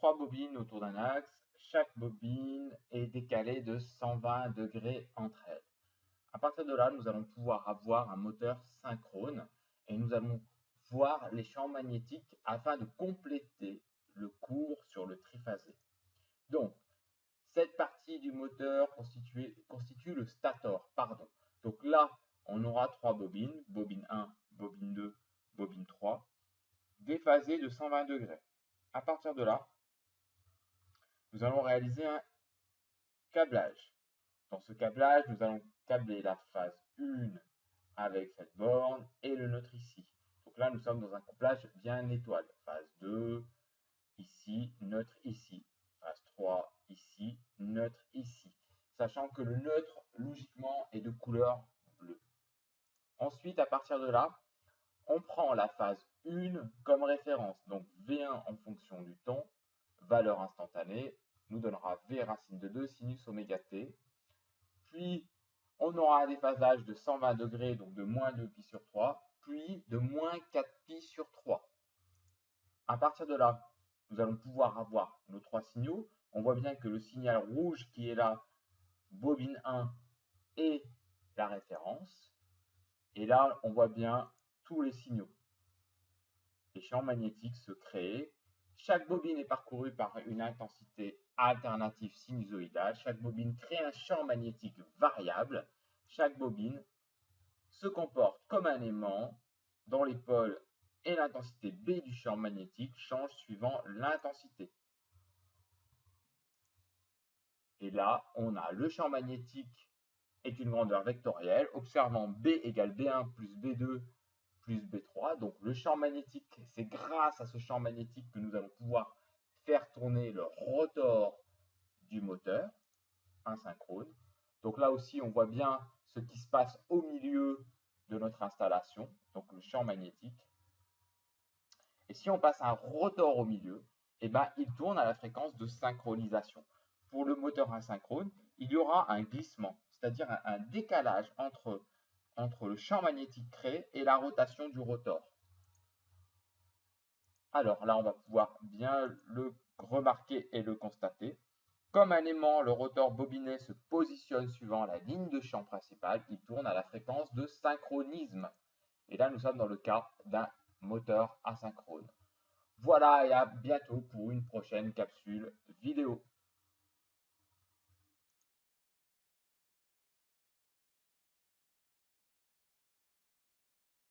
3 bobines autour d'un axe. Chaque bobine est décalée de 120 degrés entre elles. À partir de là, nous allons pouvoir avoir un moteur synchrone et nous allons voir les champs magnétiques afin de compléter le cours sur le triphasé. Donc, cette partie du moteur constitue le stator. Donc là, on aura 3 bobines, bobine 1, bobine 2, bobine 3, déphasées de 120 degrés. À partir de là, nous allons réaliser un câblage. Dans ce câblage, nous allons câbler la phase 1 avec cette borne et le neutre ici. Donc là, nous sommes dans un couplage bien étoile. Phase 2, ici, neutre ici. Phase 3, ici, neutre ici. Sachant que le neutre, logiquement, est de couleur bleue. Ensuite, à partir de là, on prend la phase 1 comme référence. Donc V1 en fonction du temps, valeur instantanée, nous donnera V racine de 2 sinus oméga t. Puis, on aura un déphasage de 120 degrés, donc de moins 2 pi sur 3, puis de moins 4 pi sur 3. À partir de là, nous allons pouvoir avoir nos 3 signaux. On voit bien que le signal rouge qui est là, bobine 1, est la référence. Et là, on voit bien tous les signaux. Les champs magnétiques se créent. Chaque bobine est parcourue par une intensité alternative sinusoïdale. Chaque bobine crée un champ magnétique variable. Chaque bobine se comporte comme un aimant dont les pôles et l'intensité B du champ magnétique changent suivant l'intensité. Et là, on a le champ magnétique est une grandeur vectorielle, observant B égale B1 plus B2 plus B3. Donc le champ magnétique, c'est grâce à ce champ magnétique que nous allons pouvoir faire tourner le rotor du moteur asynchrone. Donc là aussi, on voit bien ce qui se passe au milieu de notre installation, donc le champ magnétique. Et si on passe un rotor au milieu, eh ben, il tourne à la fréquence de synchronisation. Pour le moteur asynchrone, il y aura un glissement, c'est-à-dire un décalage entre le champ magnétique créé et la rotation du rotor. Alors là, on va pouvoir bien le remarquer et le constater. Comme un aimant, le rotor bobiné se positionne suivant la ligne de champ principale. Il tourne à la fréquence de synchronisme. Et là, nous sommes dans le cas d'un moteur asynchrone. Voilà, et à bientôt pour une prochaine capsule vidéo.